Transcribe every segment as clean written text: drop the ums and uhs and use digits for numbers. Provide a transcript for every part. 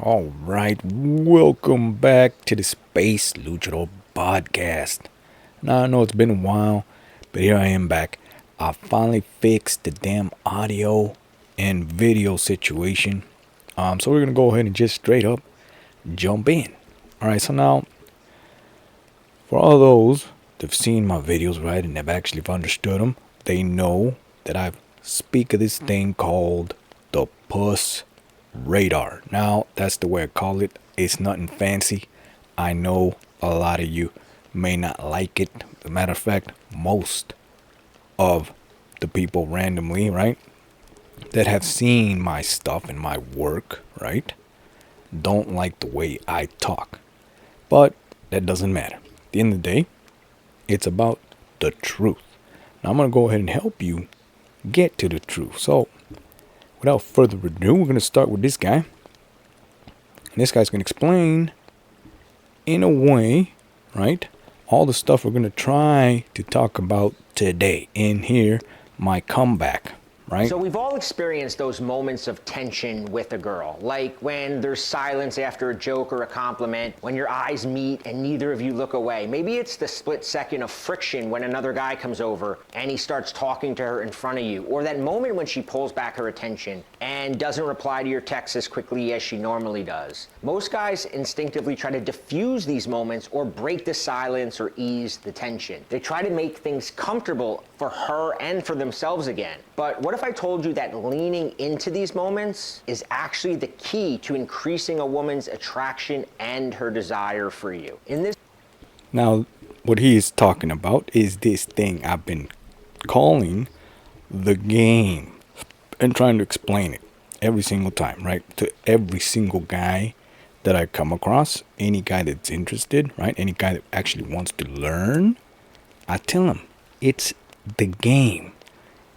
All right, welcome back to the Space Luchador podcast. Now I know it's been a while, but here I am back. I finally fixed the damn audio and video situation. So we're gonna go ahead and just straight up jump in. All right, so now for all those that've seen my videos, right, and have actually understood them, they know that I speak of this thing called the Puss Radar. Now, that's the way I call it. It's nothing fancy. I know a lot of you may not like it. As a matter of fact, most of the people randomly, right, that have seen my stuff and my work, right, don't like the way I talk. But that doesn't matter. At the end of the day, it's about the truth. Now, I'm going to go ahead and help you get to the truth. So, without further ado, we're going to start with this guy. And this guy's going to explain, in a way, right, all the stuff we're going to try to talk about today. In here, my comeback, right? So we've all experienced those moments of tension with a girl, like when there's silence after a joke or a compliment, when your eyes meet and neither of you look away. Maybe it's the split second of friction when another guy comes over and he starts talking to her in front of you, or that moment when she pulls back her attention and doesn't reply to your text as quickly as she normally does. Most guys instinctively try to diffuse these moments or break the silence or ease the tension. They try to make things comfortable for her and for themselves again. But what if I told you that leaning into these moments is actually the key to increasing a woman's attraction and her desire for you? Now, what he is talking about is this thing I've been calling the game and trying to explain it every single time, right? To every single guy that I come across, any guy that's interested, right? Any guy that actually wants to learn, I tell him it's the game.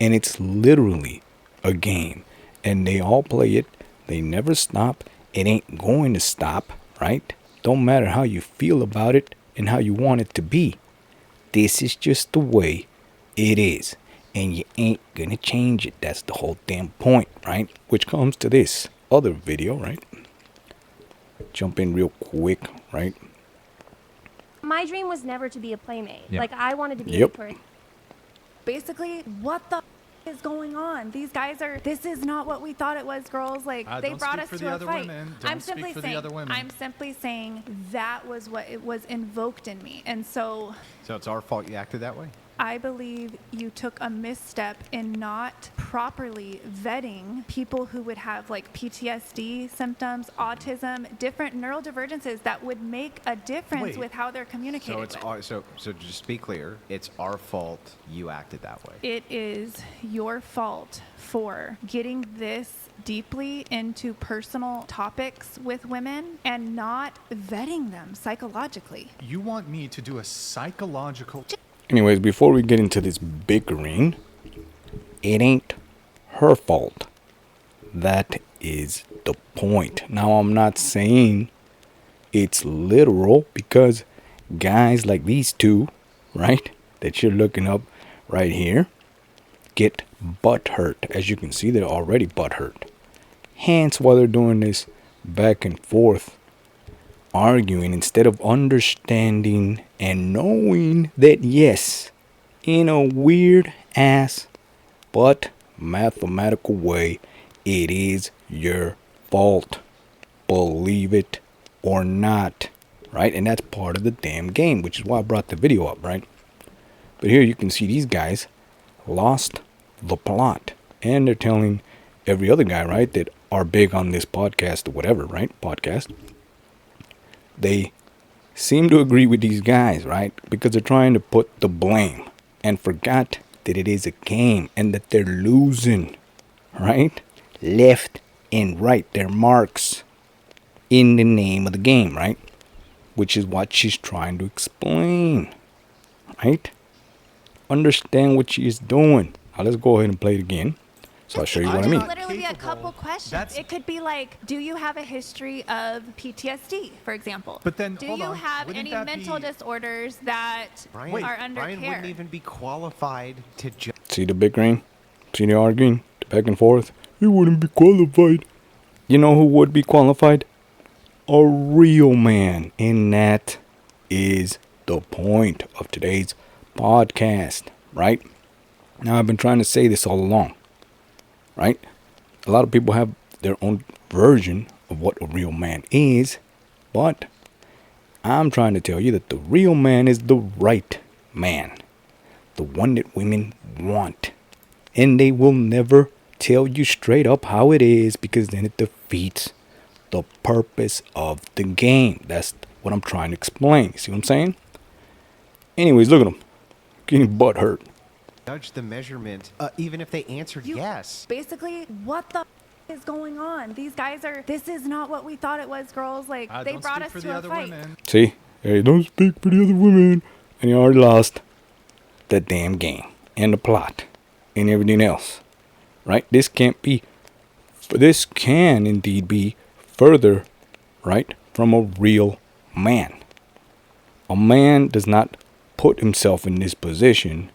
And it's literally a game. And they all play it. They never stop. It ain't going to stop, right? Don't matter how you feel about it and how you want it to be. This is just the way it is. And you ain't gonna change it. That's the whole damn point, right? Which comes to this other video, right? Jump in real quick, right? My dream was never to be a playmate. Yep. Like, I wanted to be Yep. a person. Basically, what the is going on? These guys are, this is not what we thought it was, girls. Like, they don't brought speak us for to the a other fight. women. I'm Don't simply speak for the saying, other women. I'm simply saying that was what it was invoked in me. And so So it's our fault you acted that way? I believe you took a misstep in not properly vetting people who would have like PTSD symptoms, autism, different neurodivergences that would make a difference Wait. with how they're communicated So it's with. our, so just to be clear, it's our fault you acted that way. It is your fault for getting this deeply into personal topics with women and not vetting them psychologically. You want me to do a psychological... Anyways, before we get into this bickering, it ain't her fault. That is the point. Now, I'm not saying it's literal because guys like these two, right, that you're looking up right here, get butt hurt. As you can see, they're already butt hurt. Hence why they're doing this back and forth, arguing instead of understanding and knowing that yes, in a weird ass but mathematical way, it is your fault. Believe it or not, right? And that's part of the damn game, which is why I brought the video up, right? But here you can see these guys lost the plot, and they're telling every other guy, right, that are big on this podcast or whatever, right? Podcast. They seem to agree with these guys, right? Because they're trying to put the blame and forgot that it is a game and that they're losing, right? Left and right, their marks in the name of the game, right? Which is what she's trying to explain, right? Understand what she is doing. Now let's go ahead and play it again. So I'll show you what I It mean. could literally be a couple questions. That's- It could be like, do you have a history of PTSD, for example? But then, do hold you on, have wouldn't any that mental be- disorders that are under Brian care? wouldn't even be qualified to judge. See the bickering? See the arguing? The back and forth? He wouldn't be qualified. You know who would be qualified? a real man. And that is the point of today's podcast, right? Now, I've been trying to say this all along, right? A lot of people have their own version of what a real man is, but I'm trying to tell you that the real man is the right man, the one that women want. And they will never tell you straight up how it is, because then it defeats the purpose of the game. That's what I'm trying to explain. You see what I'm saying? Anyways, look at them getting butt hurt. judge the measurement, even if they answered yes. Basically, what the is going on? These guys are. This is not what we thought it was, girls. Like they Don't brought speak us for to the a other fight. women. See? Hey, don't speak for the other women. And you already lost the damn game and the plot and everything else. Right? This can indeed be further, right, from a real man. A man does not put himself in this position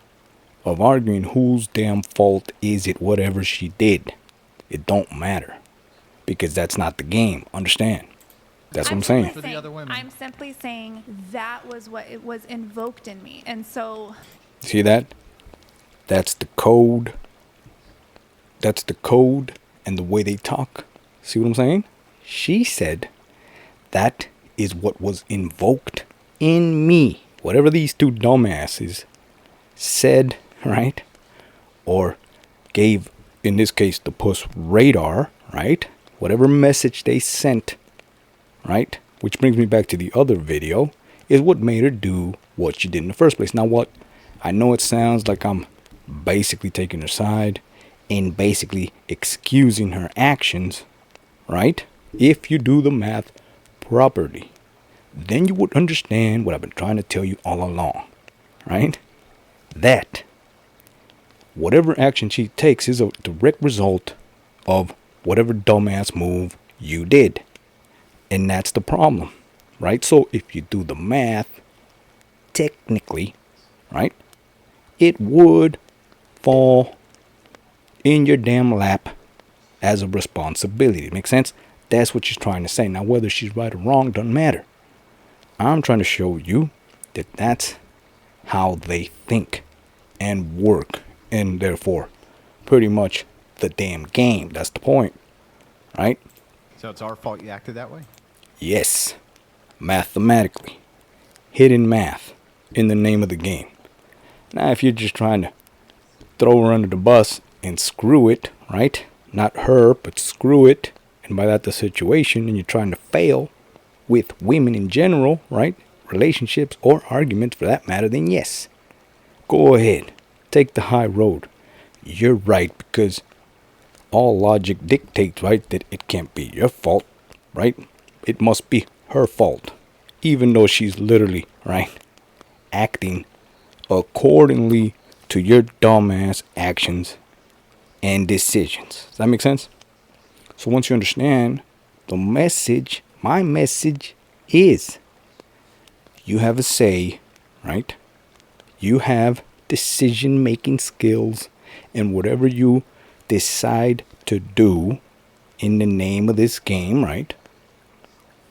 of arguing whose damn fault is it whatever she did. It don't matter, because that's not the game. Understand? That's what I'm saying. For the other women. I'm simply saying that was what it was invoked in me, and so See that? That's the code. That's the code and the way they talk. See what I'm saying? She said that is what was invoked in me. Whatever these two dumbasses said, right? Or gave, in this case, the puss radar, right? Whatever message they sent, right? Which brings me back to the other video, is what made her do what she did in the first place. Now, what I know it sounds like I'm basically taking her side and basically excusing her actions, right? If you do the math properly, then you would understand what I've been trying to tell you all along, right? That whatever action she takes is a direct result of whatever dumbass move you did. And that's the problem, right? So if you do the math, technically, right, it would fall in your damn lap as a responsibility. Make sense? That's what she's trying to say. Now, whether she's right or wrong doesn't matter. I'm trying to show you that that's how they think and work, and therefore pretty much the damn game. That's the point, right? So it's our fault you acted that way? Yes, mathematically, hidden math in the name of the game. Now, if you're just trying to throw her under the bus and screw it, right? Not her, but screw it, and by that the situation, and you're trying to fail with women in general, right? Relationships or arguments for that matter, then yes, go ahead, take the high road. You're right, because all logic dictates, right, that it can't be your fault, right? It must be her fault, even though she's literally, right, acting accordingly to your dumbass actions and decisions. Does that make sense? So once you understand the message, my message is you have a say, right? You have decision-making skills, and whatever you decide to do in the name of this game, right,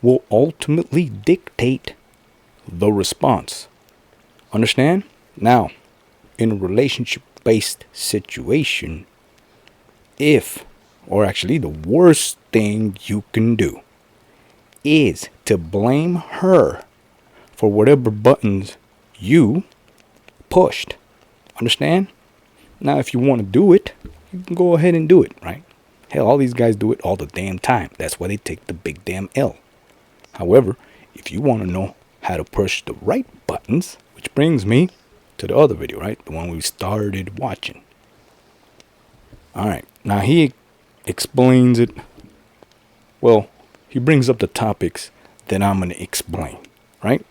will ultimately dictate the response. Understand? Now, in a relationship-based situation, if, or actually the worst thing you can do is to blame her for whatever buttons you pushed. Understand? Now, if you want to do it, you can go ahead and do it, right? Hell, all these guys do it all the damn time. That's why they take the big damn L. However, if you want to know how to push the right buttons, which brings me to the other video, right? The one we started watching. Alright, now he explains it. Well, he brings up the topics that I'm going to explain, right?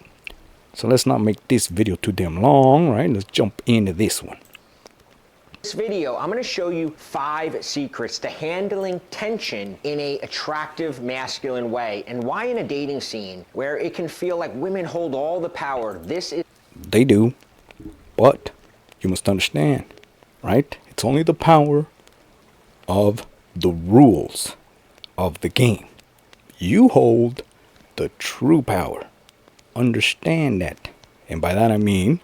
So let's not make this video too damn long, right? Let's jump into this one. This video, I'm going to show you 5 secrets to handling tension in a attractive masculine way, and why in a dating scene where it can feel like women hold all the power, this is... They do, but you must understand, right? It's only the power of the rules of the game. You hold the true power. Understand that. And by that I mean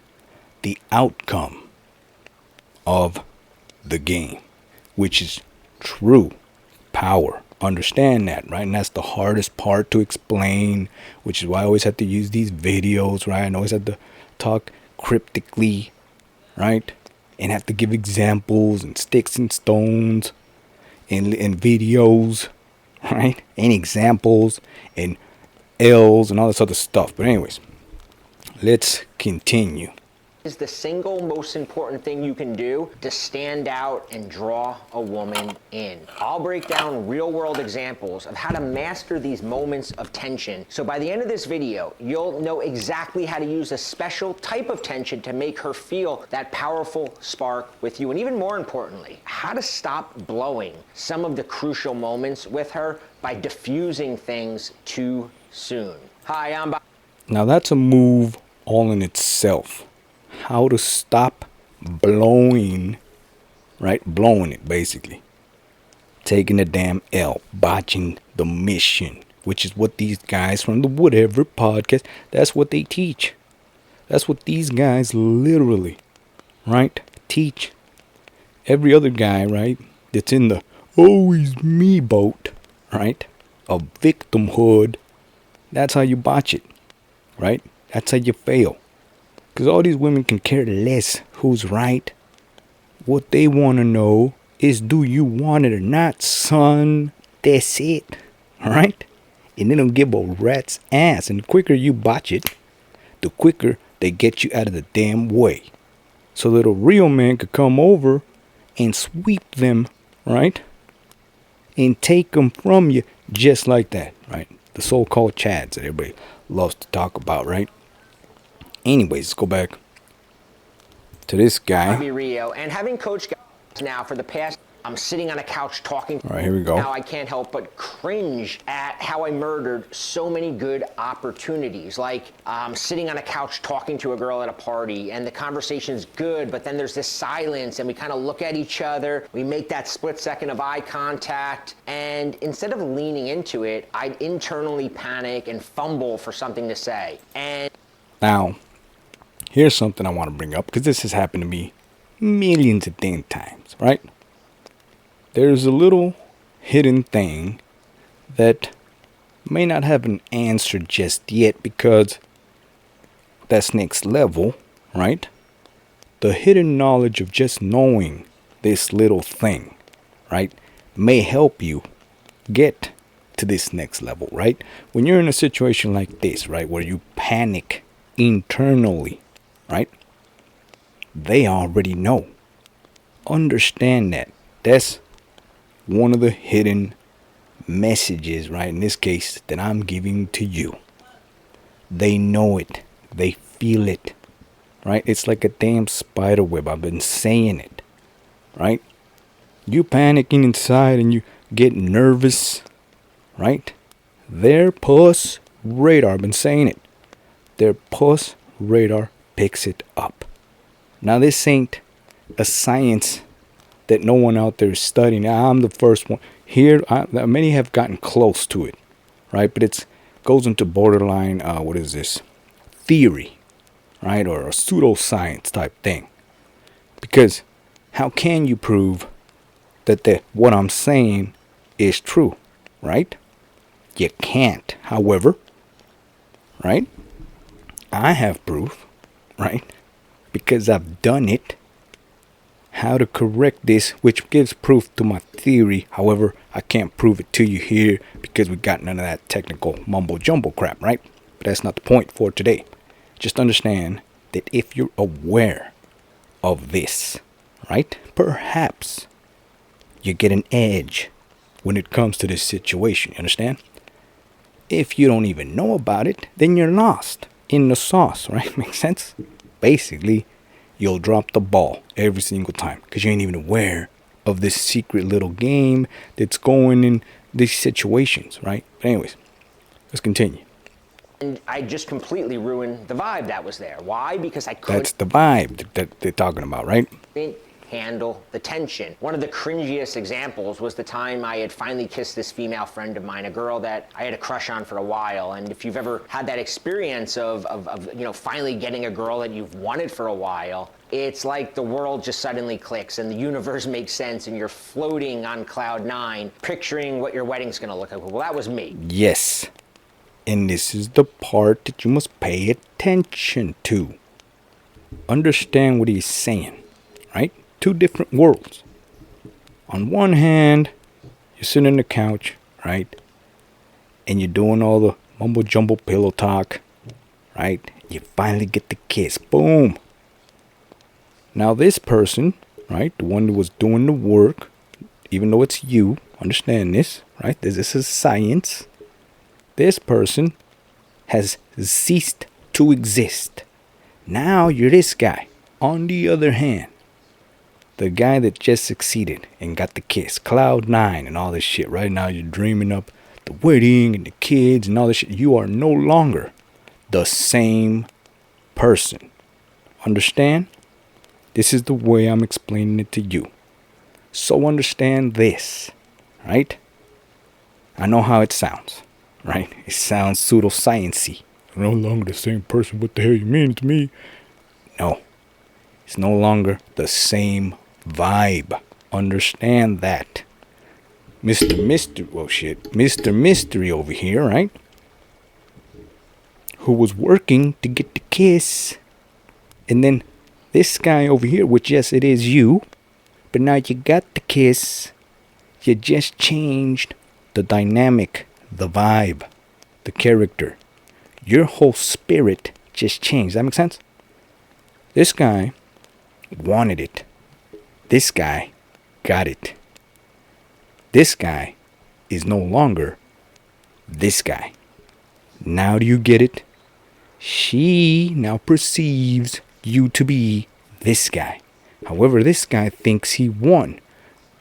the outcome of the game, which is true power. Understand that, right? And that's the hardest part to explain, which is why I always have to use these videos, right? And always have to talk cryptically, right? And have to give examples and sticks and stones and videos, right? And examples and L's and all this other stuff. But anyways, let's continue. Is the single most important thing you can do to stand out and draw a woman in. I'll break down real-world examples of how to master these moments of tension. So by the end of this video, you'll know exactly how to use a special type of tension to make her feel that powerful spark with you. And even more importantly, how to stop blowing some of the crucial moments with her by diffusing things too soon. Hi, I'm Bob. Now that's a move all in itself. How to stop blowing, right? Blowing it, basically. Taking the damn L, botching the mission, which is what these guys from the Whatever podcast, that's what they teach. That's what these guys literally, right, teach. Every other guy, right, that's in the always me boat, right, of victimhood, that's how you botch it, right? That's how you fail. Because all these women can care less who's right. What they want to know is, do you want it or not, son? That's it. Alright? And they don't give a rat's ass. And the quicker you botch it, the quicker they get you out of the damn way. So that a real man could come over and sweep them, right? And take them from you just like that, right? The so-called chads that everybody loves to talk about, right? Anyways, let's go back to this guy. Bobby Rio, and having coached guys now for the past, I'm sitting on a couch talking. All right, here we go. Now I can't help but cringe at how I murdered so many good opportunities. Like I'm sitting on a couch talking to a girl at a party, and the conversation's good, but then there's this silence, and we kind of look at each other. We make that split second of eye contact, and instead of leaning into it, I'd internally panic and fumble for something to say. And now, here's something I want to bring up, because this has happened to me millions of damn times, right? There's a little hidden thing that may not have an answer just yet, because that's next level, right? The hidden knowledge of just knowing this little thing, right, may help you get to this next level, right? When you're in a situation like this, right, where you panic internally, right, they already know. Understand that. That's one of the hidden messages, right, in this case, that I'm giving to you. They know it. They feel it, right? It's like a damn spider web. I've been saying it, right? You panicking inside and you get nervous, right? Their puss radar, I've been saying it, their puss radar picks it up. Now this ain't a science that no one out there is studying. I'm the first one here. Many have gotten close to it, right? But it goes into borderline, what is this? Theory, right? Or a pseudoscience type thing. Because how can you prove that what I'm saying is true, right? You can't. However, right? I have proof, right? Because I've done it. How to correct this, which gives proof to my theory. However, I can't prove it to you here because we got none of that technical mumbo jumbo crap, right? But that's not the point for today. Just understand that if you're aware of this, right, perhaps you get an edge when it comes to this situation. You understand? If you don't even know about it, then you're lost in the sauce, right? Makes sense? Basically, you'll drop the ball every single time because you ain't even aware of this secret little game that's going in these situations, right? But anyways, let's continue. And I just completely ruined the vibe that was there. Why? Because I couldn't. That's the vibe that they're talking about, right? handle the tension. One of the cringiest examples was the time I had finally kissed this female friend of mine, a girl that I had a crush on for a while. And if you've ever had that experience of finally getting a girl that you've wanted for a while, it's like the world just suddenly clicks and the universe makes sense and you're floating on cloud 9, picturing what your wedding's gonna look like. Well, that was me. Yes. And this is the part that you must pay attention to. Understand what he's saying, right? Two different worlds. On one hand, you're sitting on the couch, right? And you're doing all the mumbo jumbo pillow talk, right? You finally get the kiss. Boom. Now this person, right, the one that was doing the work, even though it's you, understand this, right? This is science. This person has ceased to exist. Now you're this guy. On the other hand, the guy that just succeeded and got the kiss, cloud 9 and all this shit. Right now you're dreaming up the wedding and the kids and all this shit. You are no longer the same person. Understand? This is the way I'm explaining it to you. So understand this, right? I know how it sounds, right? It sounds pseudoscience-y. I'm no longer the same person. What the hell you mean to me? No. It's no longer the same vibe. Understand that. Mr. Mystery over here, right? Who was working to get the kiss. And then this guy over here, which yes, it is you. But now you got the kiss. You just changed the dynamic, the vibe, the character. Your whole spirit just changed. That makes sense? This guy wanted it. This guy got it. This guy is no longer this guy. Now do you get it? She now perceives you to be this guy. However, this guy thinks he won.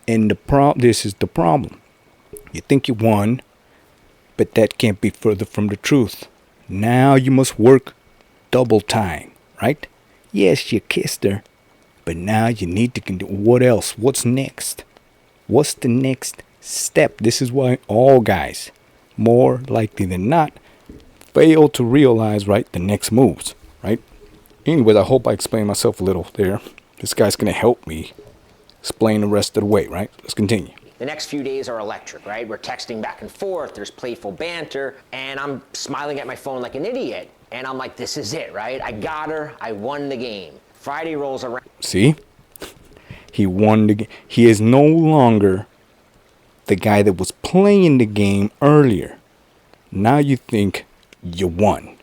And this is the problem. You think you won, but that can't be further from the truth. Now you must work double time, right? Yes, you kissed her, but now you need to what else? What's next? What's the next step? This is why all guys, more likely than not, fail to realize, right, the next moves, right? Anyways, I hope I explained myself a little there. This guy's going to help me explain the rest of the way, right? Let's continue. The next few days are electric, right? We're texting back and forth, there's playful banter, and I'm smiling at my phone like an idiot. And I'm like, this is it, right? I got her, I won the game. Friday rolls around. See? He won the game. He is no longer the guy that was playing the game earlier. Now you think you won.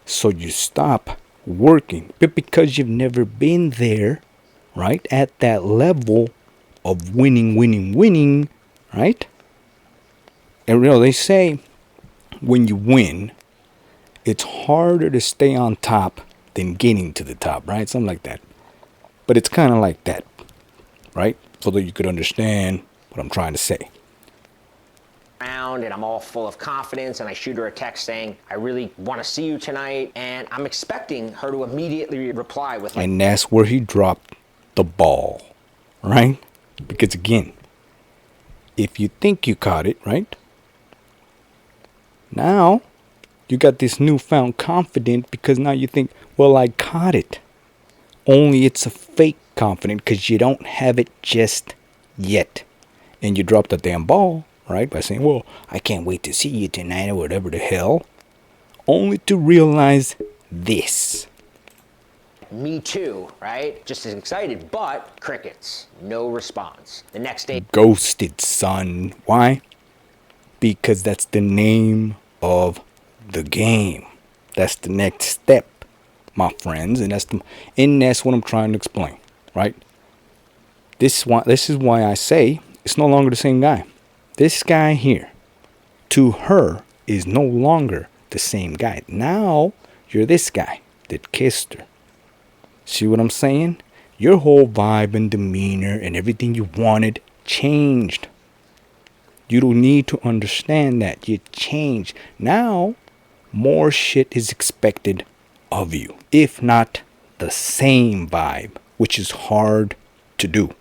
So you stop working. But because you've never been there, right, at that level of winning, right? And they say when you win, it's harder to stay on top than getting to the top, right? Something like that. But it's kind of like that, right? So that you could understand what I'm trying to say. And I'm all full of confidence, and I shoot her a text saying, I really want to see you tonight. And I'm expecting her to immediately reply with, and that's where he dropped the ball, right? Because again, if you think you caught it, right? Now you got this newfound confidence because now you think, well, I caught it. Only it's a fake confidence because you don't have it just yet. And you dropped the damn ball, right? By saying, well, I can't wait to see you tonight or whatever the hell. Only to realize this. Me too, right? Just as excited, but crickets. No response. The next day. Ghosted, son. Why? Because that's the name of the game. That's the next step, my friends. And that's what I'm trying to explain, right? This is why I say it's no longer the same guy. This guy here, to her, is no longer the same guy. Now you're this guy that kissed her. See what I'm saying? Your whole vibe and demeanor and everything you wanted changed. You don't need to understand that. You changed. Now, more shit is expected of you. If not the same vibe, which is hard to do.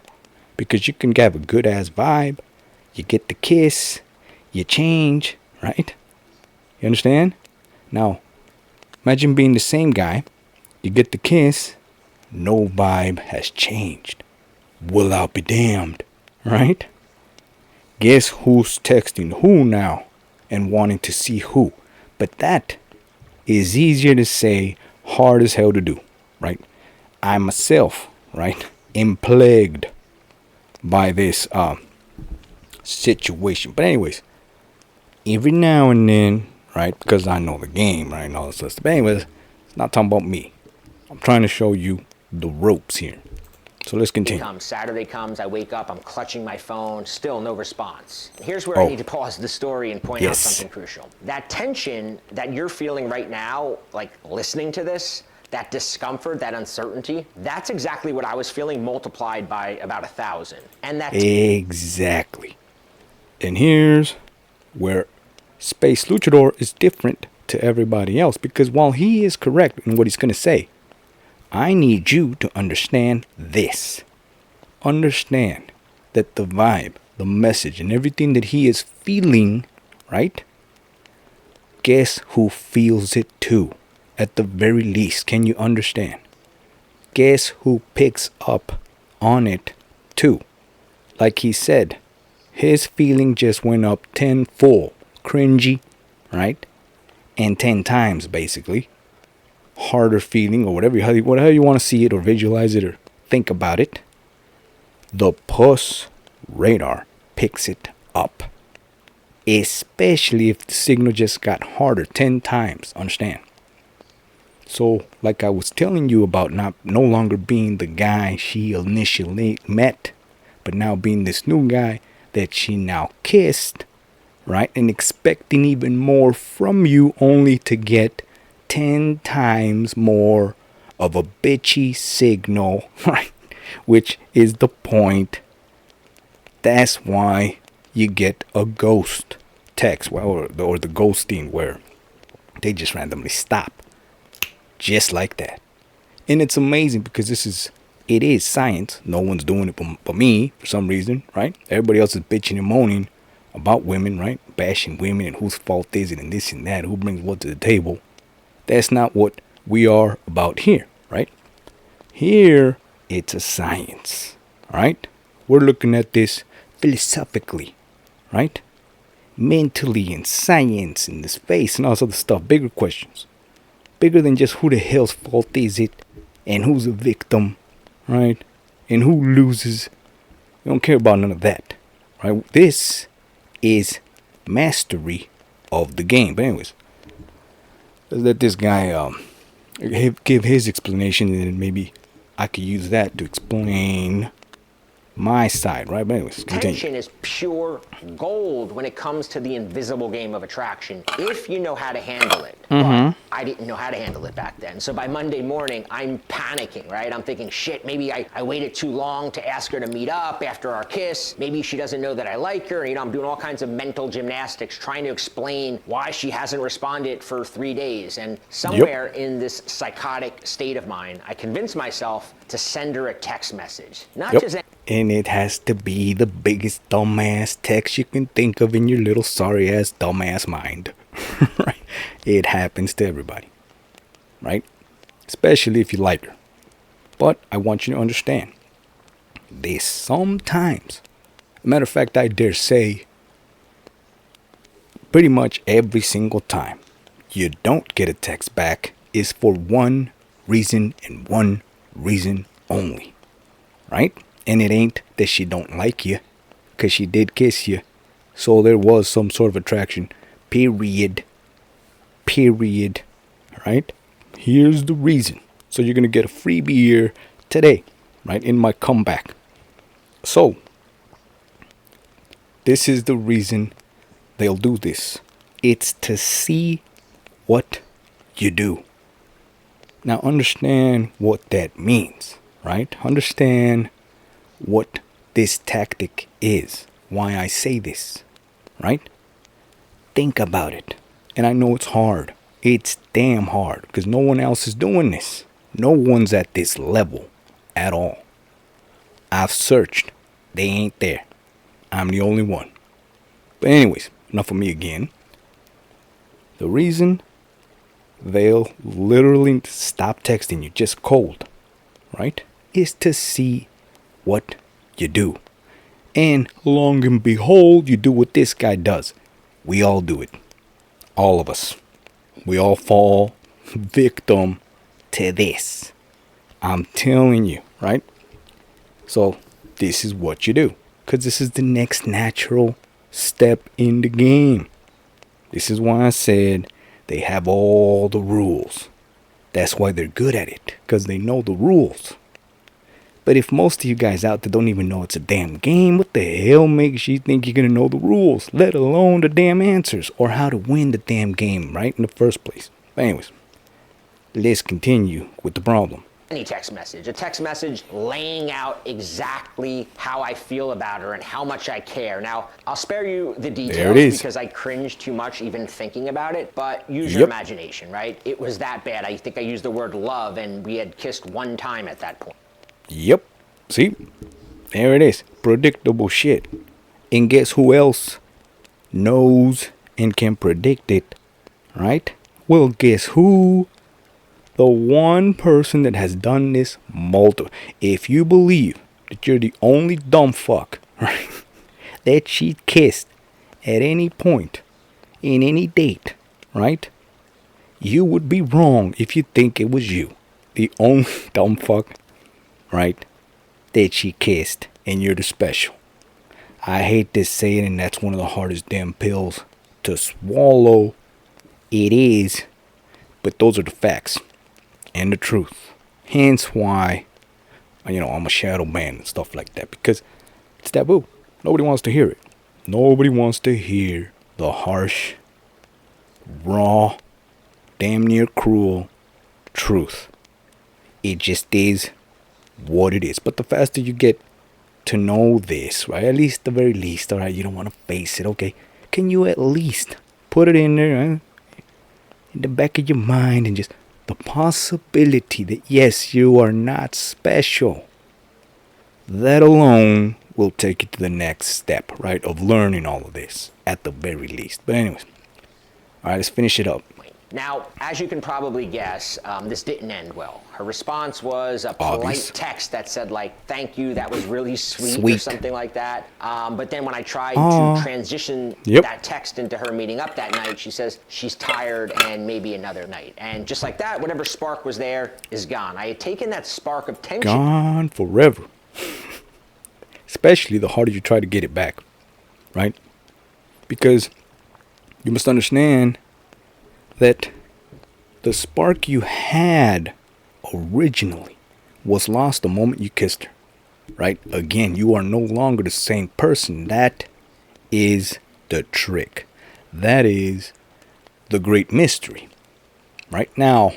Because you can have a good ass vibe, you get the kiss, you change, right? You understand? Now, imagine being the same guy, you get the kiss, no vibe has changed. Well, I'll be damned, right? Guess who's texting who now and wanting to see who? But that is easier to say, hard as hell to do, right? I myself, right, am plagued by this situation. But anyways, every now and then, right, because I know the game, right, and all this stuff. But anyways, it's not talking about me. I'm trying to show you the ropes here. So let's continue. Saturday comes, I wake up, I'm clutching my phone, still no response. Here's where I need to pause the story and point out something crucial. That tension that you're feeling right now, like listening to this, that discomfort, that uncertainty, that's exactly what I was feeling multiplied by about 1,000. And that exactly. And here's where Space Luchador is different to everybody else, because while he is correct in what he's going to say, I need you to understand this. Understand that the vibe, the message, and everything that he is feeling, right? Guess who feels it too? At the very least, can you understand? Guess who picks up on it too? Like he said, his feeling just went up tenfold. Cringy, right? And 10 times, basically. Harder feeling, or whatever you want to see it, or visualize it, or think about it. The puss radar picks it up. Especially if the signal just got harder 10 times. Understand? So, like I was telling you about no longer being the guy she initially met, but now being this new guy that she now kissed, right? And expecting even more from you, only to get 10 times more of a bitchy signal, right? Which is the point. That's why you get a ghost text, or the ghosting, where they just randomly stop. Just like that. And it's amazing because it is science. No one's doing it but me for some reason, right? Everybody else is bitching and moaning about women, right? Bashing women and whose fault is it and this and that, who brings what to the table. That's not what we are about here, right? Here, it's a science, right? We're looking at this philosophically, right? Mentally, and science, and the space, and all this other stuff. Bigger questions. Bigger than just who the hell's fault is it, and who's a victim, right? And who loses. We don't care about none of that, right? This is mastery of the game. But anyways, let's let this guy give his explanation, and then maybe I could use that to explain my side, right? But anyways, continue. tension is pure gold when it comes to the invisible game of attraction, if you know how to handle it. But I didn't know how to handle it back then. So by Monday morning, I'm panicking, right? I'm thinking, shit, maybe I waited too long to ask her to meet up after our kiss. Maybe she doesn't know that I like her. You know, I'm doing all kinds of mental gymnastics, trying to explain why she hasn't responded for 3 days. And somewhere in this psychotic state of mine, I convinced myself to send her a text message. Not just and it has to be the biggest dumbass text you can think of in your little sorry ass dumbass mind. Right? It happens to everybody. Right? Especially if you like her. But I want you to understand this sometimes. Matter of fact, I dare say pretty much every single time you don't get a text back is for one reason and one reason only. Right? And it ain't that she don't like you, because she did kiss you. So there was some sort of attraction. Period. Right? Here's the reason. So you're going to get a freebie here today, right? In my comeback. So, this is the reason they'll do this. It's to see what you do. Now understand what that means, right? Understand what this tactic is, why I say this, right? Think about it. And I know it's hard. It's damn hard, because no one else is doing this. No one's at this level at all. I've searched. They ain't there. I'm the only one. But anyways, enough of me again. The reason they'll literally stop texting you just cold, right, is to see what you do. And long and behold, you do what this guy does. We all do it. All of us. We all fall victim to this. I'm telling you, right? So this is what you do. Because this is the next natural step in the game. This is why I said they have all the rules. That's why they're good at it. Because they know the rules. But if most of you guys out there don't even know it's a damn game, what the hell makes you think you're going to know the rules? Let alone the damn answers. Or how to win the damn game, right? In the first place. But anyways, let's continue with the problem. Any text message, a text message laying out exactly how I feel about her and how much I care. Now, I'll spare you the details because I cringe too much even thinking about it, but use your imagination, right? It was that bad. I think I used the word love and we had kissed one time at that point. Yep. See? There it is. Predictable shit. And guess who else knows and can predict it, right? Well, guess who? The one person that has done this multiple. If you believe that you're the only dumb fuck, right, that she kissed at any point in any date, right, you would be wrong if you think it was you, the only dumb fuck, right, that she kissed, and you're the special. I hate to say it, and that's one of the hardest damn pills to swallow. It is, but those are the facts. And the truth. Hence why, I'm a shadow ban and stuff like that. Because it's taboo. Nobody wants to hear it. Nobody wants to hear the harsh, raw, damn near cruel truth. It just is what it is. But the faster you get to know this, right? At least the very least, alright? You don't want to face it, okay? Can you at least put it in there, in the back of your mind and just... the possibility that, yes, you are not special. That alone will take you to the next step, right? Of learning all of this, at the very least. But anyways, all right, let's finish it up. Now, as you can probably guess, this didn't end well. Her response was a polite text that said, like, thank you, that was really sweet. Or something like that. But then when I tried to transition that text into her meeting up that night, she says she's tired and maybe another night. And just like that, whatever spark was there is gone. I had taken that spark of tension. Gone forever. Especially the harder you try to get it back, right? Because you must understand that the spark you had originally was lost the moment you kissed her, right? Again, you are no longer the same person. That is the trick. That is the great mystery. Right now,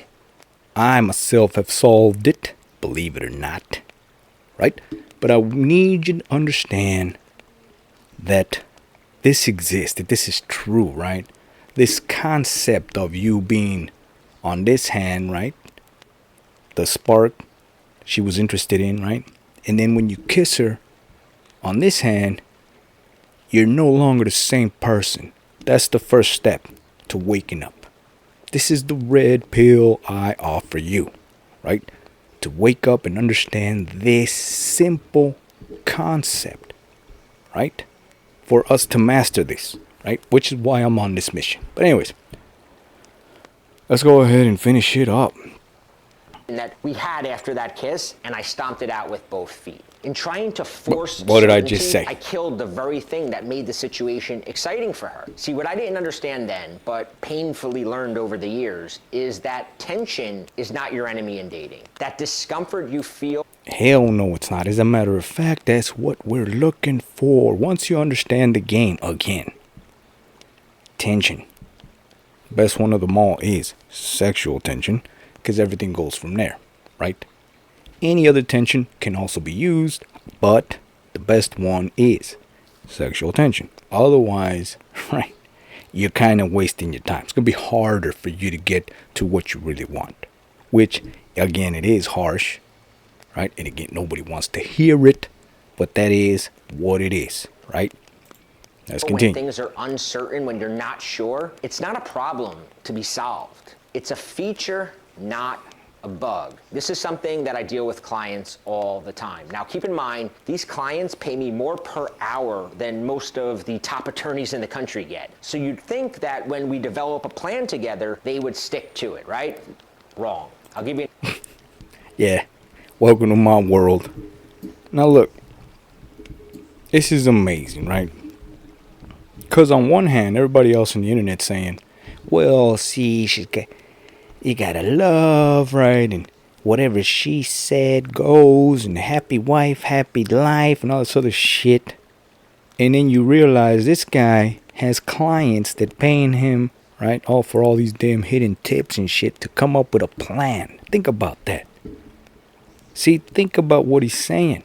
I myself have solved it, believe it or not, right? But I need you to understand that this exists, that this is true, right? This concept of you being on this hand, right? The spark she was interested in, right? And then when you kiss her on this hand, you're no longer the same person. That's the first step to waking up. This is the red pill I offer you, right? To wake up and understand this simple concept, right? For us to master this. Right? Which is why I'm on this mission. But anyways, let's go ahead and finish it up. That we had after that kiss, and I stomped it out with both feet. In trying to force what did I just say? I killed the very thing that made the situation exciting for her. See, what I didn't understand then, but painfully learned over the years, is that tension is not your enemy in dating. That discomfort you feel... Hell no, it's not. As a matter of fact, that's what we're looking for. Once you understand the game, again. Tension. Best one of them all is sexual tension, because everything goes from there, right? Any other tension can also be used, but the best one is sexual tension. Otherwise, right, you're kind of wasting your time. It's going to be harder for you to get to what you really want, which, again, it is harsh, right? And again, nobody wants to hear it, But that is what it is, right? Let's When continue. things are uncertain, when you're not sure, it's not a problem to be solved. It's a feature, not a bug. This is something that I deal with clients all the time. Now, keep in mind, these clients pay me more per hour than most of the top attorneys in the country get. So you'd think that when we develop a plan together, they would stick to it, right? Wrong. I'll give you Yeah. Welcome to my world. Now look, this is amazing, right? Because on one hand, everybody else on the internet saying, well, see, you gotta love, right? And whatever she said goes, and happy wife, happy life, and all this other shit. And then you realize this guy has clients that paying him, right, all for all these damn hidden tips and shit to come up with a plan. Think about that. See, think about what he's saying.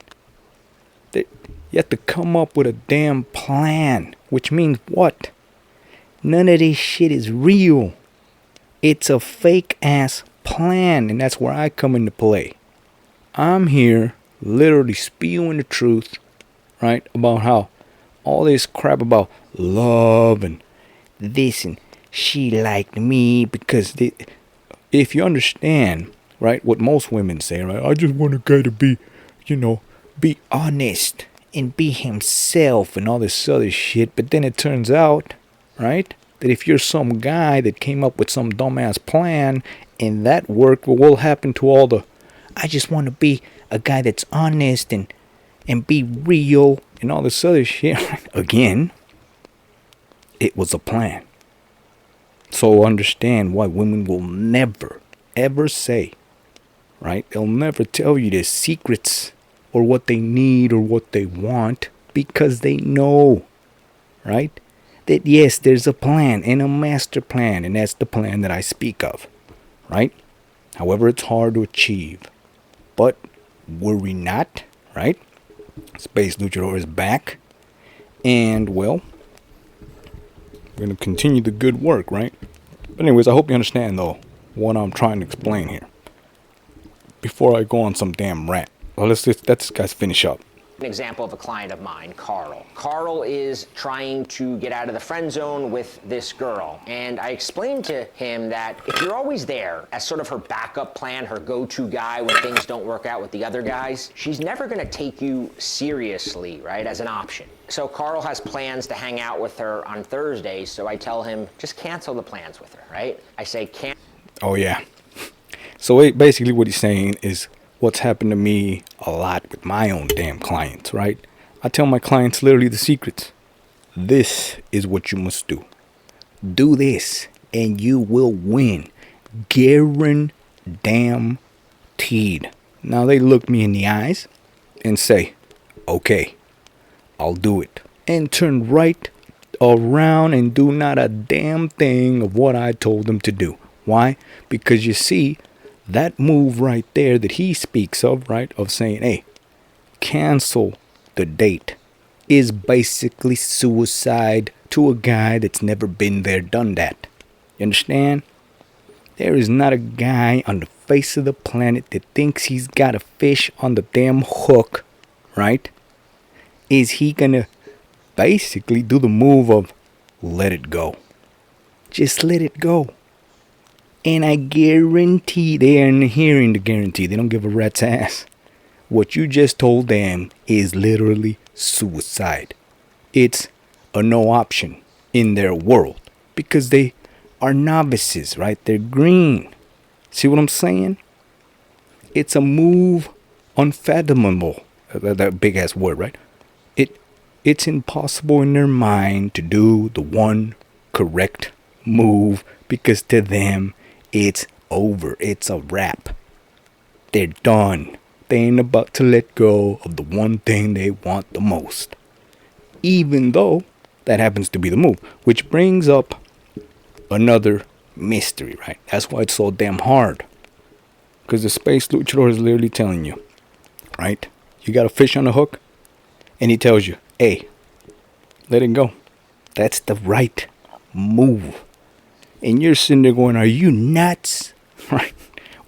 That you have to come up with a damn plan, which means what? None of this shit is real. It's a fake ass plan, and that's where I come into play. I'm here literally spewing the truth, right, about how all this crap about love and this and she liked me because if you understand, right, what most women say, right, I just want a guy to be, be honest and be himself and all this other shit. But then it turns out, right, that if you're some guy that came up with some dumbass plan and that worked, well, what'll happen to all the, I just want to be a guy that's honest and be real and all this other shit. Again, it was a plan. So understand why women will never, ever say, right? They'll never tell you their secrets or what they need or what they want because they know, right? That yes, there's a plan and a master plan, and that's the plan that I speak of, right? However, it's hard to achieve. But worry not, right? Space Luchador is back. And, well, we're going to continue the good work, right? But anyways, I hope you understand, though, what I'm trying to explain here. Before I go on some damn rant. Well, let this guy's finish up. an example of a client of mine, Carl. Carl is trying to get out of the friend zone with this girl. And I explained to him that if you're always there as sort of her backup plan, her go-to guy when things don't work out with the other guys, she's never gonna take you seriously, right, as an option. So Carl has plans to hang out with her on Thursdays, so I tell him, just cancel the plans with her, right? I say, can't. Oh, yeah. So basically what he's saying is what's happened to me a lot with my own damn clients, right? I tell my clients literally the secrets. This is what you must do. Do this and you will win. Guaranteed. Now they look me in the eyes and say, okay, I'll do it. And turn right around and do not a damn thing of what I told them to do. Why? Because you see, that move right there that he speaks of, right, of saying, hey, cancel the date, is basically suicide to a guy that's never been there, done that. You understand? There is not a guy on the face of the planet that thinks he's got a fish on the damn hook, right? Is he gonna basically do the move of let it go? Just let it go. And I guarantee they aren't hearing the guarantee. They don't give a rat's ass. What you just told them is literally suicide. It's a no option in their world because they are novices, right? They're green. See what I'm saying? It's a move unfathomable. That big ass word, right? It's impossible in their mind to do the one correct move because to them it's over. It's a wrap. They're done. They ain't about to let go of the one thing they want the most. Even though that happens to be the move. Which brings up another mystery, right? That's why it's so damn hard. Because the Space Luchador is literally telling you, right? You got a fish on the hook? And he tells you, hey, let it go. That's the right move. And you're sitting there going, are you nuts? Right?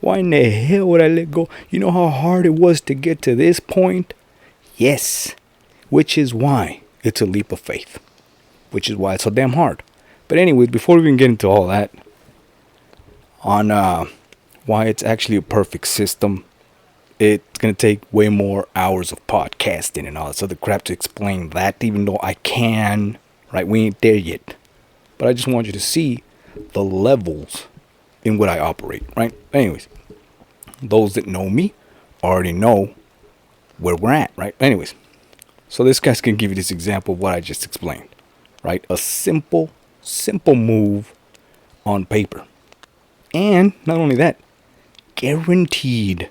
Why in the hell would I let go? You know how hard it was to get to this point? Yes. Which is why it's a leap of faith. Which is why it's so damn hard. But anyways, before we even get into all that, on why it's actually a perfect system, it's going to take way more hours of podcasting and all this other crap to explain that, even though I can, right? We ain't there yet. But I just want you to see the levels in what I operate, right? Anyways, those that know me already know where we're at, right? Anyways, so this guy's going to give you this example of what I just explained, right? A simple move on paper. And not only that, guaranteed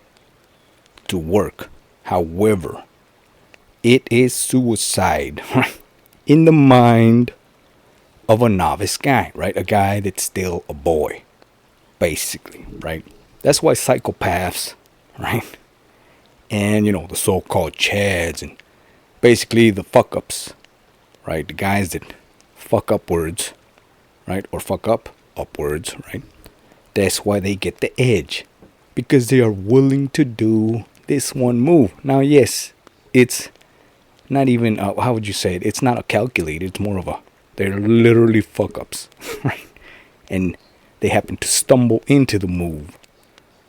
to work. However, it is suicide in the mind of a novice guy, right? A guy that's still a boy, basically, right? That's why psychopaths, right? And, the so-called chads and basically the fuck-ups, right? The guys that fuck upwards, right? Or fuck up upwards, right? That's why they get the edge. Because they are willing to do this one move. Now, yes, it's not even, how would you say it? It's not a calculated, it's more of a, they're literally fuck-ups, right? And they happen to stumble into the move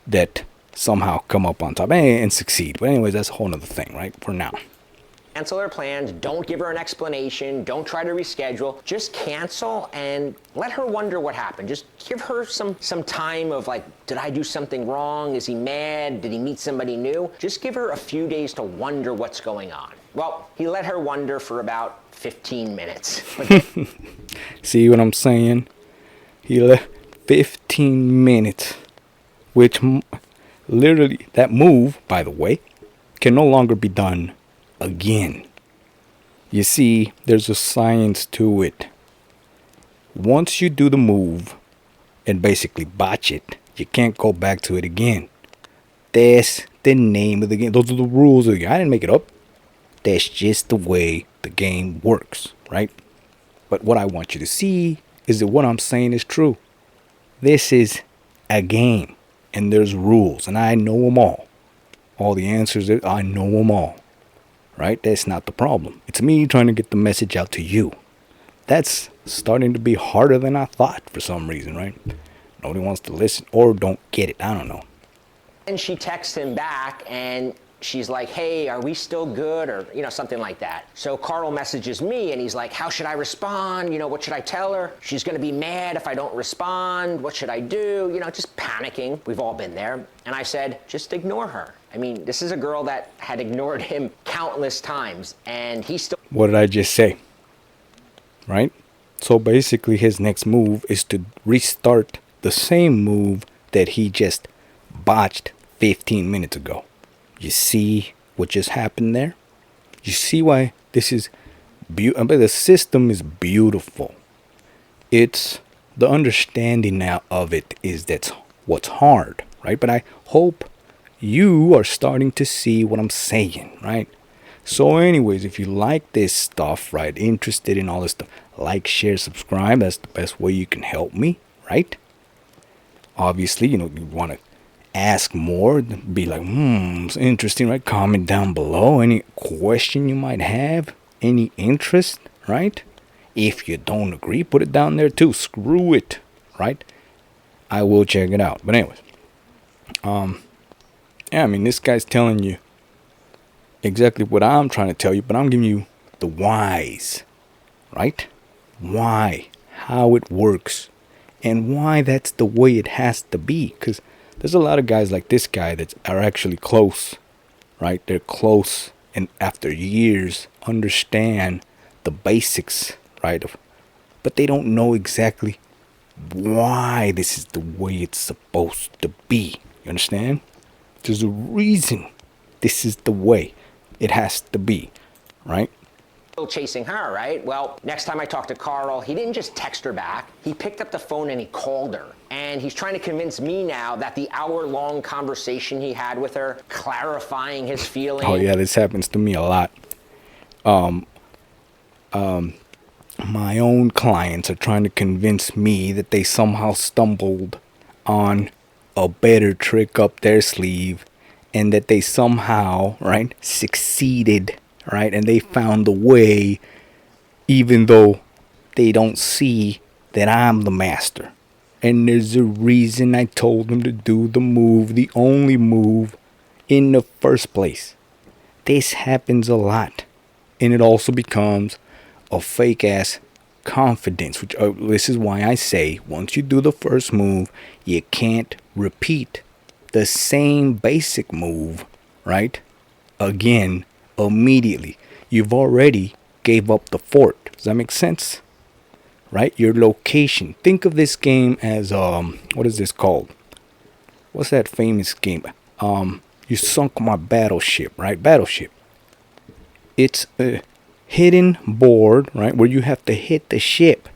that somehow come up on top and succeed. But anyways, that's a whole nother thing, right? For now. Cancel her plans, don't give her an explanation, don't try to reschedule, just cancel and let her wonder what happened. Just give her some time of like, did I do something wrong? Is he mad? Did he meet somebody new? Just give her a few days to wonder what's going on. Well, he let her wonder for about 15 minutes. See what I'm saying? He left 15 minutes, which literally, that move, by the way, can no longer be done again. You see, there's a science to it. Once you do the move and basically botch it, you can't go back to it again. That's the name of the game. Those are the rules of the game. I didn't make it up. That's just the way the game works, right? But what I want you to see is that what I'm saying is true. This is a game, and there's rules, and I know them all. All the answers, I know them all. Right? That's not the problem. It's me trying to get the message out to you. That's starting to be harder than I thought for some reason, right? Nobody wants to listen or don't get it. I don't know. And she texts him back and she's like, hey, are we still good? Or, something like that. So Carl messages me and he's like, how should I respond? What should I tell her? She's going to be mad if I don't respond. What should I do? Just panicking. We've all been there. And I said, just ignore her. I mean, this is a girl that had ignored him countless times and he still... What did I just say? Right? So basically his next move is to restart the same move that he just botched 15 minutes ago. You see what just happened there? You see why this is beautiful? The system is beautiful. It's the understanding now of it is that's what's hard, right? But I hope you are starting to see what I'm saying, right? So anyways, if you like this stuff, right, interested in all this stuff, like, share, subscribe. That's the best way you can help me, right? Obviously, you want to ask more, be like, it's interesting, right? Comment down below any question you might have, any interest, right? If you don't agree, put it down there too. Screw it, right? I will check it out. But anyways, this guy's telling you exactly what I'm trying to tell you, but I'm giving you the whys, right? Why, how it works, and why that's the way it has to be. Because there's a lot of guys like this guy that are actually close, right? They're close, and after years understand the basics, right? But they don't know exactly why this is the way it's supposed to be. You understand? There's a reason this is the way it has to be, right? Still chasing her, right? Well, next time I talked to Carl, he didn't just text her back. He picked up the phone and he called her. And he's trying to convince me now that the hour-long conversation he had with her, clarifying his feelings. Oh yeah, this happens to me a lot. My own clients are trying to convince me that they somehow stumbled on a better trick up their sleeve and that they somehow, right, succeeded right? And they found a way, even though they don't see that I'm the master. And there's a reason I told them to do the move, the only move in the first place. This happens a lot. And it also becomes a fake ass confidence, which this is why I say once you do the first move, you can't repeat the same basic move, right? Again, immediately. You've already gave up the fort. Does that make sense? Right? Your location. Think of this game as what is this called? What's that famous game? You sunk my battleship, right? Battleship. It's a hidden board, right, where you have to hit the ship.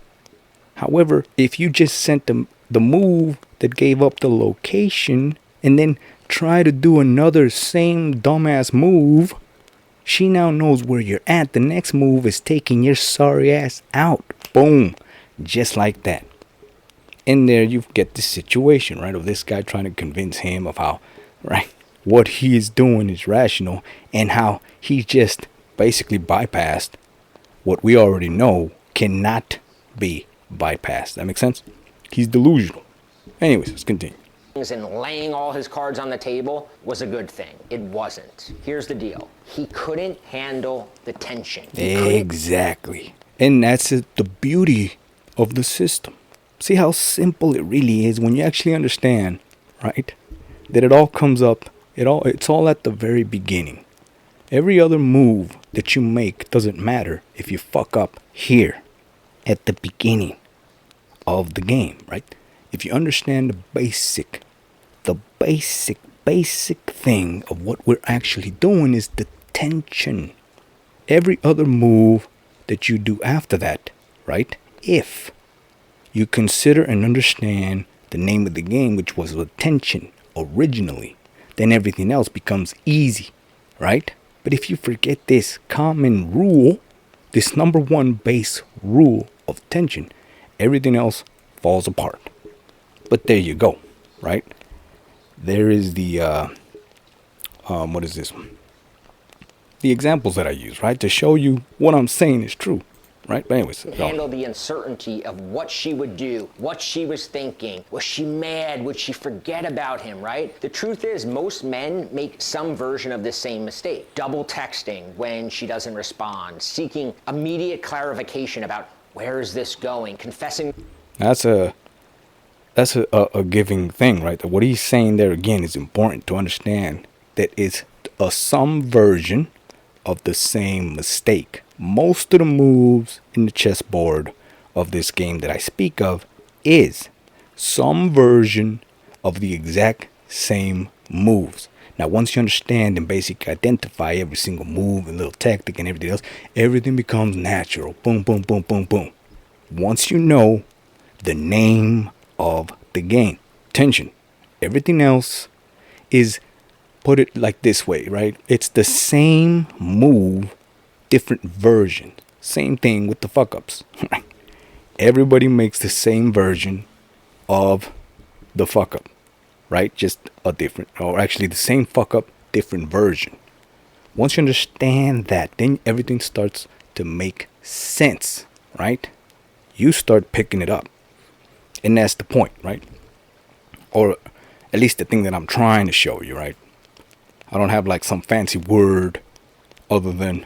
However, if you just sent the move that gave up the location and then try to do another same dumbass move, she now knows where you're at. The next move is taking your sorry ass out. Boom. Just like that. And there you get this situation, right, of this guy trying to convince him of how, right, what he is doing is rational and how he just basically bypassed what we already know cannot be bypassed. That makes sense? He's delusional. Anyways, let's continue. And laying all his cards on the table was a good thing. It wasn't. Here's the deal. He couldn't handle the tension. Exactly. And that's it, the beauty of the system. See how simple it really is when you actually understand, right? That it all comes up, it's all at the very beginning. Every other move that you make doesn't matter if you fuck up here at the beginning of the game, right? If you understand the basic thing of what we're actually doing is the tension. Every other move that you do after that, right? If you consider and understand the name of the game, which was the tension originally, then everything else becomes easy, right? But if you forget this common rule, this number one base rule of tension, everything else falls apart. But there you go, right? There is the, what is this? The examples that I use, right? To show you what I'm saying is true, right? But anyways. Handle the uncertainty of what she would do, what she was thinking. Was she mad? Would she forget about him, right? The truth is, most men make some version of this same mistake. Double texting when she doesn't respond, seeking immediate clarification about where is this going, confessing. That's a giving thing, right? What he's saying there again is important to understand that it's some version of the same mistake. Most of the moves in the chessboard of this game that I speak of is some version of the exact same moves. Now, once you understand and basically identify every single move and little tactic and everything else, everything becomes natural. Boom, boom, boom, boom, boom. Once you know the name of the game, tension, everything else is, put it like this way, right? It's the same move, different version. Same thing with the fuck ups. Everybody makes the same version of the fuck up, right? Just a different, or actually the same fuck up, different version. Once you understand that, then everything starts to make sense, right? You start picking it up. And that's the point, right? Or at least the thing that I'm trying to show you, right? I don't have like some fancy word other than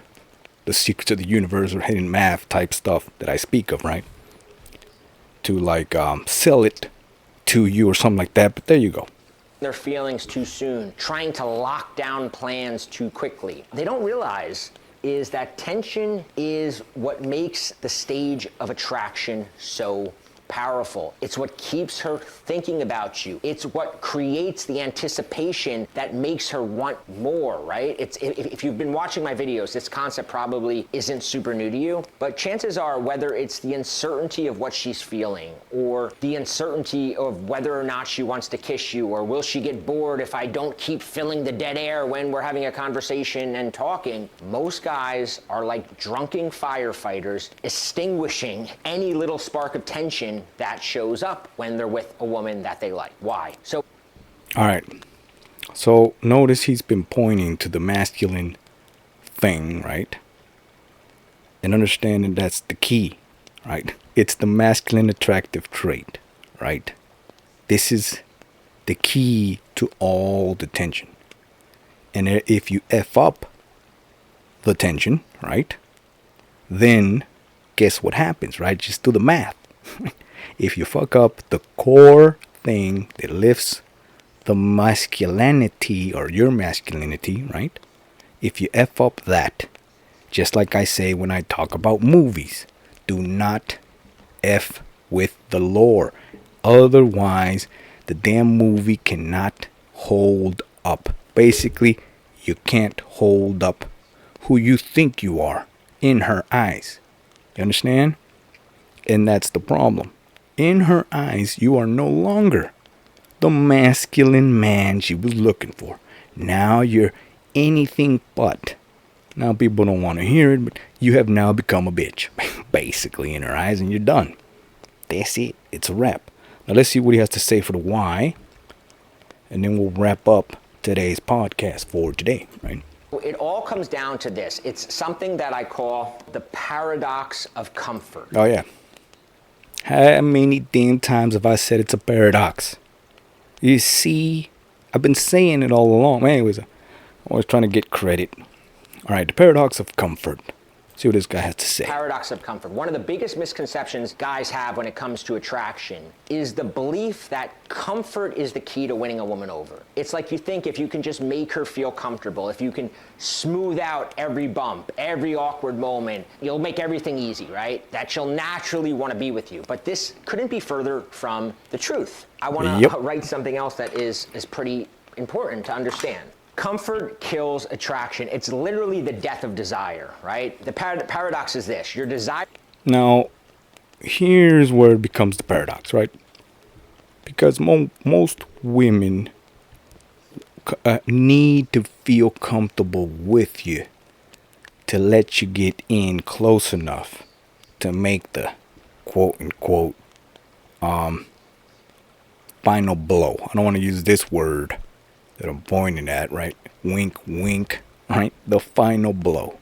the secrets of the universe or hidden math type stuff that I speak of, right? To like sell it to you or something like that. But there you go. Their feelings too soon, trying to lock down plans too quickly. They don't realize is that tension is what makes the stage of attraction so powerful. It's what keeps her thinking about you. It's what creates the anticipation that makes her want more, right? If you've been watching my videos, this concept probably isn't super new to you, but chances are whether it's the uncertainty of what she's feeling or the uncertainty of whether or not she wants to kiss you or will she get bored if I don't keep filling the dead air when we're having a conversation and talking, most guys are like drunken firefighters extinguishing any little spark of tension that shows up when they're with a woman that they like. Why? So, all right. So notice he's been pointing to the masculine thing, right? And understanding that's the key, right? It's the masculine attractive trait, right? This is the key to all the tension. And if you F up the tension, right? Then guess what happens, right? Just do the math. If you fuck up the core thing that lifts the masculinity or your masculinity, right? If you F up that, just like I say when I talk about movies, do not F with the lore. Otherwise, the damn movie cannot hold up. Basically, you can't hold up who you think you are in her eyes. You understand? And that's the problem. In her eyes, you are no longer the masculine man she was looking for. Now you're anything but. Now people don't want to hear it, but you have now become a bitch. Basically, in her eyes, and you're done. That's it. It's a wrap. Now let's see what he has to say for the why. And then we'll wrap up today's podcast for today, right? It all comes down to this. It's something that I call the paradox of comfort. Oh, yeah. How many damn times have I said it's a paradox? You see, I've been saying it all along. Anyways, I'm always trying to get credit. All right, the paradox of comfort. See what this guy has to say. Paradox of comfort. One of the biggest misconceptions guys have when it comes to attraction is the belief that comfort is the key to winning a woman over. It's like you think if you can just make her feel comfortable, if you can smooth out every bump, every awkward moment, you'll make everything easy, right? That she'll naturally want to be with you. But this couldn't be further from the truth. I want to write something else that is pretty important to understand. Comfort kills attraction. It's literally the death of desire, right? The paradox is this. Your desire... Now, here's where it becomes the paradox, right? Because most women need to feel comfortable with you to let you get in close enough to make the quote-unquote final blow. I don't want to use this word that I'm pointing at, right? Wink, wink, right? The final blow.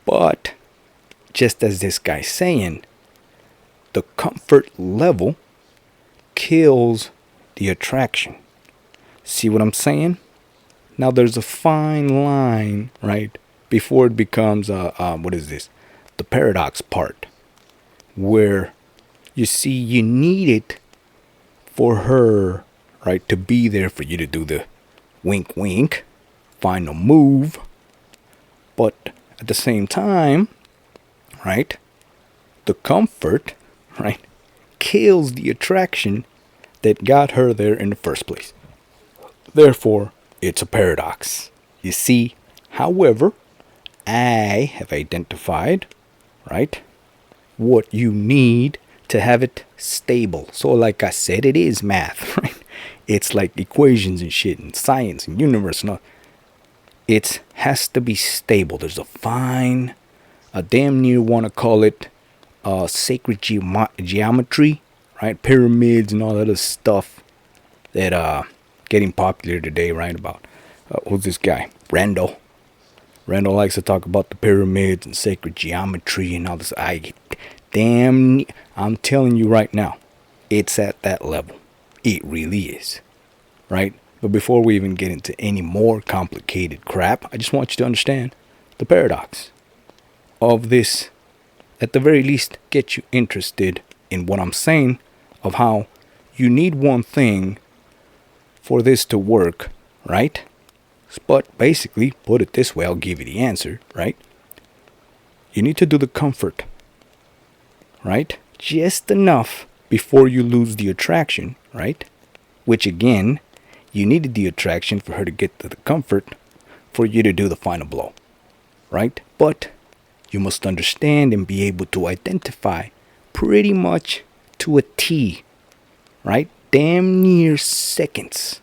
But, just as this guy's saying, the comfort level kills the attraction. See what I'm saying? Now there's a fine line, right? Before it becomes, what is this? The paradox part. Where, you see, you need it for her, right, to be there for you to do the wink wink, final move. But at the same time, right, the comfort, right, kills the attraction that got her there in the first place. Therefore, it's a paradox. You see, however, I have identified, right, what you need to have it stable. So like I said, it is math, right? It's like equations and shit and science and universe and all. It has to be stable. There's a damn near want to call it sacred geometry, right? Pyramids and all that other stuff that getting popular today, right? About who's this guy? Randall likes to talk about the pyramids and sacred geometry and all this. I'm telling you right now, it's at that level. It really is, right? But before we even get into any more complicated crap, I just want you to understand the paradox of this. At the very least, get you interested in what I'm saying of how you need one thing for this to work, right? But basically, put it this way, I'll give you the answer, right? You need to do the comfort, right? Just enough before you lose the attraction, right? Which again, you needed the attraction for her to get to the comfort for you to do the final blow, right? But you must understand and be able to identify pretty much to a T, right? Damn near seconds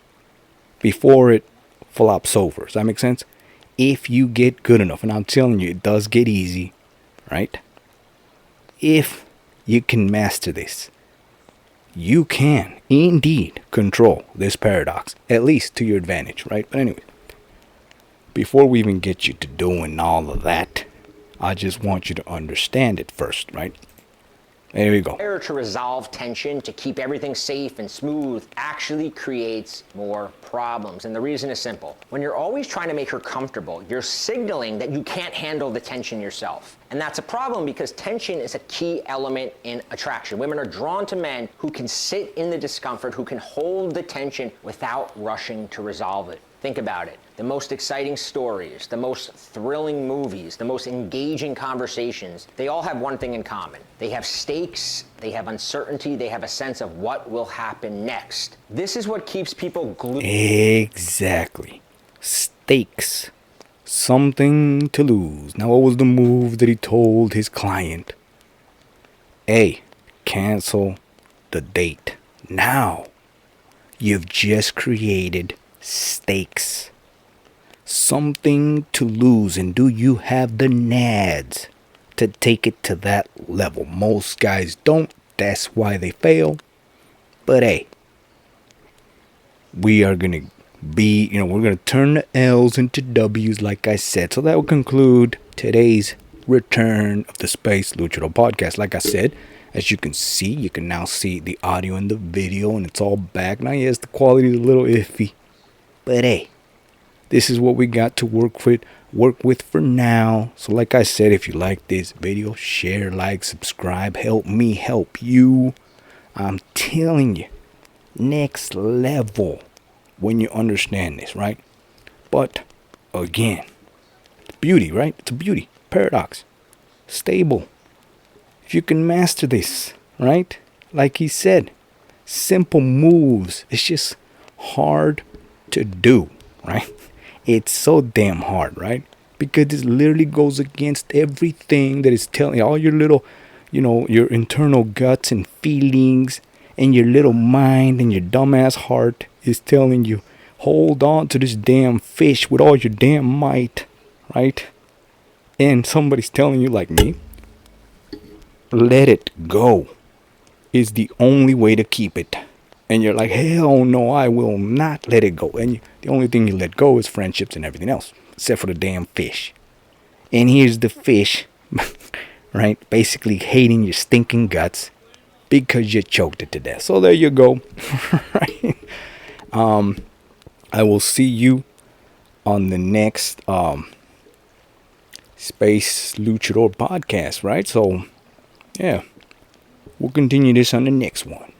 before it flops over. Does that make sense? If you get good enough, and I'm telling you, it does get easy, right? If you can master this, you can indeed control this paradox, at least to your advantage, right? But anyway, before we even get you to doing all of that, I just want you to understand it first, right? There we go. To resolve tension, to keep everything safe and smooth, actually creates more problems. And the reason is simple. When you're always trying to make her comfortable, you're signaling that you can't handle the tension yourself. And that's a problem because tension is a key element in attraction. Women are drawn to men who can sit in the discomfort, who can hold the tension without rushing to resolve it. Think about it. The most exciting stories, the most thrilling movies, the most engaging conversations, they all have one thing in common. They have stakes, they have uncertainty, they have a sense of what will happen next. This is what keeps people glued. Exactly. Stakes. Something to lose. Now, what was the move that he told his client? A. Cancel the date. Now, you've just created stakes. Something to lose, and do you have the nads to take it to that level? Most guys don't. That's why they fail. But hey, we are gonna we're gonna turn the L's into W's, like I said. So that will conclude today's return of the Space Luchador podcast. Like I said, as you can see, you can now see the audio and the video, and it's all back. Now, yes, the quality is a little iffy, but hey, this is what we got to work with for now. So like I said, if you like this video, share, like, subscribe, help me help you. I'm telling you, next level when you understand this, right? But again, it's beauty, right? It's a beauty. Paradox. Stable. If you can master this, right? Like he said, simple moves. It's just hard to do, right? It's so damn hard, right? Because this literally goes against everything that is telling all your little, your internal guts and feelings, and your little mind and your dumbass heart is telling you, hold on to this damn fish with all your damn might, right? And somebody's telling you, like me, let it go is the only way to keep it. And you're like, hell no, I will not let it go. And the only thing you let go is friendships and everything else, except for the damn fish. And here's the fish, right? Basically hating your stinking guts because you choked it to death. So there you go. Right? I will see you on the next Space Luchador podcast, right? So, yeah, we'll continue this on the next one.